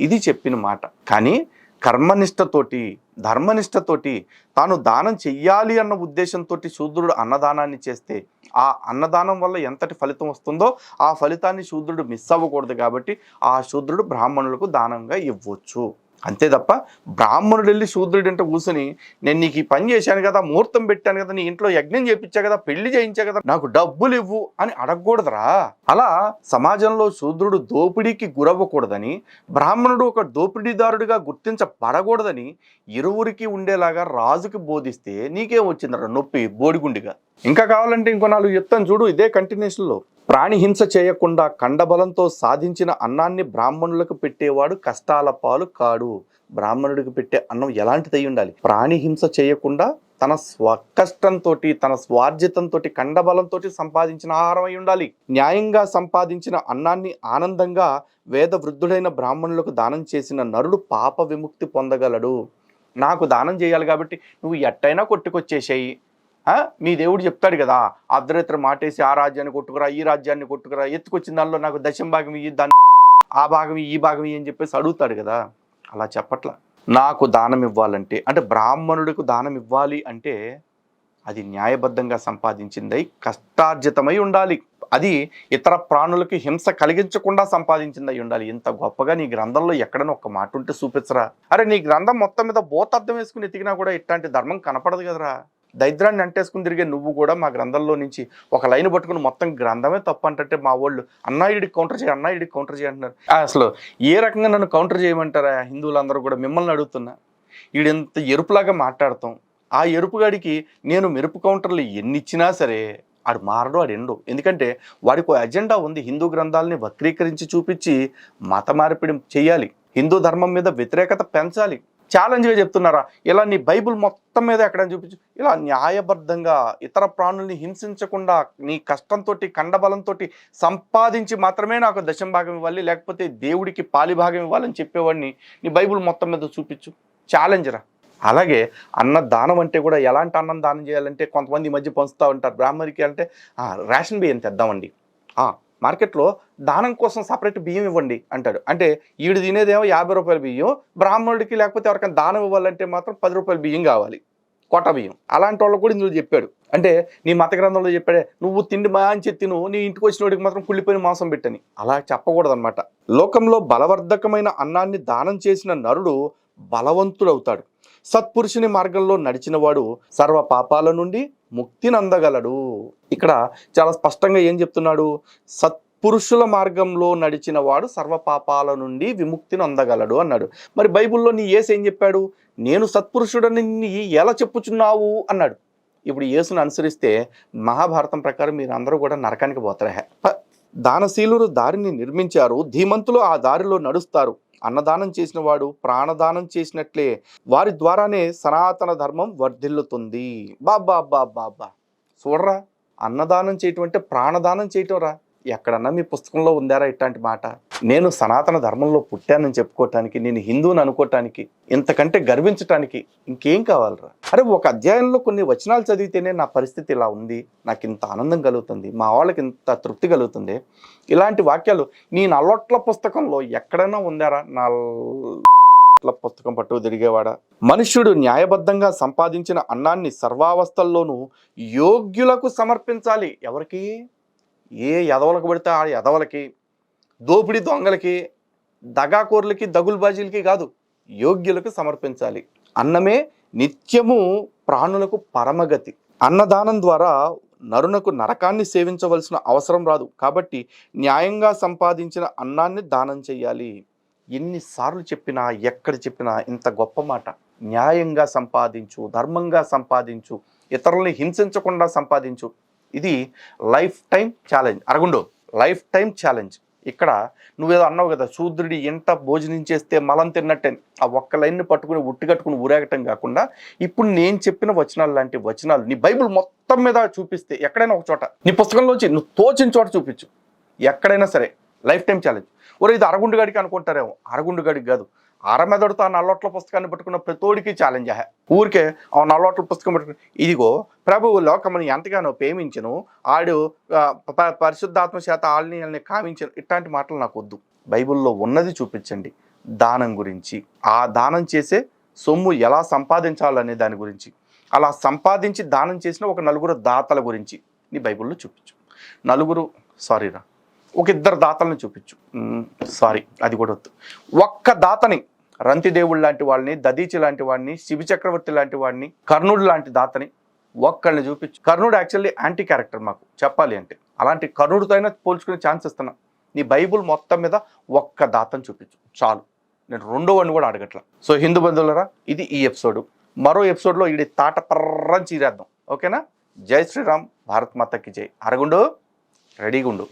ఇది చెప్పిన మాట. కానీ కర్మనిష్టతోటి ధర్మనిష్టతోటి తాను దానం చెయ్యాలి అన్న ఉద్దేశంతో శూద్రుడు అన్నదానాన్ని చేస్తే ఆ అన్నదానం వల్ల ఎంతటి ఫలితం వస్తుందో ఆ ఫలితాన్ని శూద్రుడు మిస్ అవ్వకూడదు. కాబట్టి ఆ శూద్రుడు బ్రాహ్మణులకు దానంగా ఇవ్వచ్చు. అంతే తప్ప బ్రాహ్మణుడు వెళ్ళి శూద్రుడి ఇంట కూర్చొని నేను నీకు ఈ పని చేశాను కదా, ముహూర్తం పెట్టాను కదా, నీ ఇంట్లో యజ్ఞం చేయించా కదా, పెళ్లి చేయించా కదా, నాకు డబ్బులు ఇవ్వు అని అడగకూడదురా. అలా సమాజంలో శూద్రుడు దోపిడీకి గురవ్వకూడదని, బ్రాహ్మణుడు ఒక దోపిడీదారుడిగా గుర్తించబడకూడదని ఇరువురికి ఉండేలాగా రాజుకి బోధిస్తే నీకేం వచ్చిందరా నొప్పి బోడిగుండిగా. ఇంకా కావాలంటే ఇంకో 4 చెప్తాను చూడు ఇదే కంటిన్యూషన్లో. ప్రాణిహింస చేయకుండా కండబలంతో సాధించిన అన్నాన్ని బ్రాహ్మణులకు పెట్టేవాడు కష్టాల పాలు కాడు. బ్రాహ్మణుడికి పెట్టే అన్నం ఎలాంటిది అయి ఉండాలి? ప్రాణిహింస చేయకుండా తన స్వకష్టంతో తన స్వార్జితంతో కండబలంతో సంపాదించిన ఆహారం అయి ఉండాలి. న్యాయంగా సంపాదించిన అన్నాన్ని ఆనందంగా వేద వృద్ధుడైన బ్రాహ్మణులకు దానం చేసిన నరుడు పాప విముక్తి పొందగలడు. నాకు దానం చేయాలి కాబట్టి నువ్వు ఎట్టయినా కొట్టుకొచ్చేసేయి, మీ దేవుడు చెప్తాడు కదా, అర్ధరాత్రి మాటేసి ఆ రాజ్యాన్ని కొట్టుకురా ఈ రాజ్యాన్ని కొట్టుకురా, ఎత్తుకొచ్చిన దానిలో నాకు దశం భాగం ఇయ్యి, దాన్ని ఆ భాగం ఈ భాగం ఇయ్యి అని చెప్పేసి అడుగుతాడు కదా. అలా చెప్పట్లా. నాకు దానం ఇవ్వాలంటే, అంటే బ్రాహ్మణుడికి దానం ఇవ్వాలి అంటే అది న్యాయబద్ధంగా సంపాదించిందై కష్టార్జితమై ఉండాలి. అది ఇతర ప్రాణులకి హింస కలిగించకుండా సంపాదించిందై ఉండాలి. ఇంత గొప్పగా నీ గ్రంథంలో ఎక్కడైనా ఒక మాట ఉంటే చూపించరా. అరే నీ గ్రంథం మొత్తం మీద బోతార్థం వేసుకుని ఎతికినా కూడా ఇట్లాంటి ధర్మం కనపడదు కదరా. దరిద్రాన్ని అంటేసుకుని తిరిగే నువ్వు కూడా మా గ్రంథంలో నుంచి ఒక లైన్ పట్టుకుని మొత్తం గ్రంథమే తప్పు అంటే మా వాళ్ళు అన్నాయుడికి కౌంటర్ చేయి అన్నాయుడికి కౌంటర్ చేయి అంటున్నారు. అసలు ఏ రకంగా నన్ను కౌంటర్ చేయమంటారా? హిందువులందరూ కూడా మిమ్మల్ని అడుగుతున్నా. వీడెంత ఎరుపులాగా మాట్లాడతాం. ఆ ఎరుపుగాడికి నేను మెరుపు కౌంటర్లు ఎన్ని ఇచ్చినా సరే ఆడు మారడు, ఆడు ఎండు. ఎందుకంటే వాడికి ఒక అజెండా ఉంది. హిందూ గ్రంథాలని వక్రీకరించి చూపించి మత మార్పిడి చేయాలి, హిందూ ధర్మం మీద వ్యతిరేకత పెంచాలి. ఛాలెంజ్గా చెప్తున్నారా? ఇలా నీ బైబుల్ మొత్తం మీద ఎక్కడ చూపించు. ఇలా న్యాయబద్ధంగా ఇతర ప్రాణుల్ని హింసించకుండా నీ కష్టంతో కండబలంతో సంపాదించి మాత్రమే నాకు దశం భాగం ఇవ్వాలి, లేకపోతే దేవుడికి పాలిభాగం ఇవ్వాలని చెప్పేవాడిని నీ బైబుల్ మొత్తం మీద చూపించు. ఛాలెంజరా. అలాగే అన్నదానం అంటే కూడా ఎలాంటి అన్నం దానం చేయాలంటే కొంతమంది ఈ మధ్య పంచుతూ ఉంటారు. బ్రాహ్మణికి అంటే రేషన్ బియ్యం తెద్దామండి, మార్కెట్లో దానం కోసం సపరేట్ బియ్యం ఇవ్వండి అంటాడు. అంటే ఈడు తినేదేమో 50 రూపాయల బియ్యం, బ్రాహ్మణుడికి లేకపోతే ఎవరికైనా దానం ఇవ్వాలంటే మాత్రం 10 రూపాయల బియ్యం కావాలి, కోట బియ్యం. అలాంటి వాళ్ళు కూడా ఇందులో చెప్పాడు. అంటే నీ మత గ్రంథంలో చెప్పాడే నువ్వు తిండి మంచి తిను, నీ ఇంటికి వచ్చిన వాడికి మాత్రం కుళ్ళిపోయిన మాంసం పెట్టని. అలా చెప్పకూడదన్నమాట. లోకంలో బలవర్ధకమైన అన్నాన్ని దానం చేసిన నరుడు బలవంతుడవుతాడు. సత్పురుషుని మార్గంలో నడిచిన వాడు సర్వ పాపాల నుండి ముక్తిని అందగలడు. ఇక్కడ చాలా స్పష్టంగా ఏం చెప్తున్నాడు? సత్పురుషుల మార్గంలో నడిచిన వాడు సర్వ పాపాల నుండి విముక్తిని అందగలడు అన్నాడు. మరి బైబిల్లో నీ యేసు ఏం చెప్పాడు? నేను సత్పురుషుడని ఎలా చెప్పుచున్నావు అన్నాడు. ఇప్పుడు యేసును అనుసరిస్తే మహాభారతం ప్రకారం మీరు అందరూ కూడా నరకానికి పోతారా? దానశీలురు దారిని నిర్మించారు, ధీమంతులు ఆ దారిలో నడుస్తారు. అన్నదానం చేసిన వాడు ప్రాణదానం చేసినట్లే వారి ద్వారానే సనాతన ధర్మం వర్ధిల్లుతుంది. బాబా బాబా చూడరా, అన్నదానం చేయటం అంటే ప్రాణదానం చేయటం రా. ఎక్కడన్నా మీ పుస్తకంలో ఉందారా ఇట్లాంటి మాట? నేను సనాతన ధర్మంలో పుట్టానని చెప్పుకోవటానికి, నేను హిందువుని అనుకోవటానికి, ఇంతకంటే గర్వించటానికి ఇంకేం కావాలరా? అరే, ఒక అధ్యాయంలో కొన్ని వచనాలు చదివితేనే నా పరిస్థితి ఇలా ఉంది, నాకు ఇంత ఆనందం కలుగుతుంది, మా వాళ్ళకి ఇంత తృప్తి కలుగుతుంది. ఇలాంటి వాక్యాలు నీ నల్లొట్ల పుస్తకంలో ఎక్కడైనా ఉందారా? నల్ల పుస్తకం పట్టు తిరిగేవాడా? మనుష్యుడు న్యాయబద్ధంగా సంపాదించిన అన్నాన్ని సర్వావస్థల్లోనూ యోగ్యులకు సమర్పించాలి. ఎవరికి? ఏ ఎదవలకు పడితే ఆ ఎదవలకి, దోపిడీ దొంగలకి, దగాకోర్లకి, దగులుబాజీలకి కాదు, యోగ్యులకు సమర్పించాలి. అన్నమే నిత్యము ప్రాణులకు పరమగతి. అన్నదానం ద్వారా నరునకు నరకాన్ని సేవించవలసిన అవసరం రాదు. కాబట్టి న్యాయంగా సంపాదించిన అన్నాన్ని దానం చెయ్యాలి. ఎన్నిసార్లు చెప్పినా, ఎక్కడ చెప్పినా ఇంత గొప్ప మాట. న్యాయంగా సంపాదించు, ధర్మంగా సంపాదించు, ఇతరుల్ని హింసించకుండా సంపాదించు. ఇది లైఫ్ టైం ఛాలెంజ్. అరగుండు, లైఫ్ టైం ఛాలెంజ్. ఇక్కడ నువ్వేదో అన్నావు కదా, శూద్రుడి ఎంట భోజనం చేస్తే మలం తిన్నట్టే. ఆ ఒక్క లైన్ని పట్టుకుని ఉట్టి కట్టుకుని ఊరేగటం కాకుండా ఇప్పుడు నేను చెప్పిన వచనాలు లాంటి వచనాలు నీ బైబిల్ మొత్తం మీద చూపిస్తే, ఎక్కడైనా ఒక చోట నీ పుస్తకంలోంచి నువ్వు తోచిన చోట చూపించు, ఎక్కడైనా సరే. Life time challenge. ఒరే, ఇది అరగుండు గడికి అనుకుంటారేమో, అరగుండు గడికి కాదు. అరమెదడుతో ఆ నల్లొట్ల పుస్తకాన్ని పట్టుకున్న ప్రతోడికి ఛాలెంజ్. ఊరికే ఆ నల్లొట్ల పుస్తకం పట్టుకుని, ఇదిగో ప్రభువు లోకమును ఎంతగానో ప్రేమించను, ఆడు పరిశుద్ధాత్మ చేత ఆళ్ళని కామించను. ఇట్లాంటి మాటలు నాకు వద్దు. బైబిల్లో ఉన్నది చూపించండి. దానం గురించి, ఆ దానం చేసే సొమ్ము ఎలా సంపాదించాలనే దాని గురించి, అలా సంపాదించి దానం చేసిన ఒక నలుగురు దాతల గురించి నీ బైబిల్లో చూపించు. ఒక ఇద్దరు దాతలను చూపించు. సారీ, అది కూడా వద్దు. ఒక్క దాతని, రంతిదేవుడు లాంటి వాళ్ళని, దదీచి లాంటి వాడిని, శిబి చక్రవర్తి లాంటి వాడిని, కర్ణుడు లాంటి దాతని ఒక్కళ్ళని చూపించు. కర్ణుడు యాక్చువల్లీ యాంటీ క్యారెక్టర్ మాకు చెప్పాలి అంటే. అలాంటి కర్ణుడితో అయినా పోల్చుకునే ఛాన్స్ ఇస్తున్నా. నీ బైబుల్ మొత్తం మీద ఒక్క దాతని చూపించు చాలు. నేను రెండో వాడిని కూడా అడగట్లా. సో హిందూ బంధువులరా, ఇది ఈ ఎపిసోడ్. మరో ఎపిసోడ్లో ఇది తాట పర్రం చీరేద్దాం. ఓకేనా? జై శ్రీరామ్, భారత్ మాతకి జై. అరగుండు, రెడీగా ఉండు.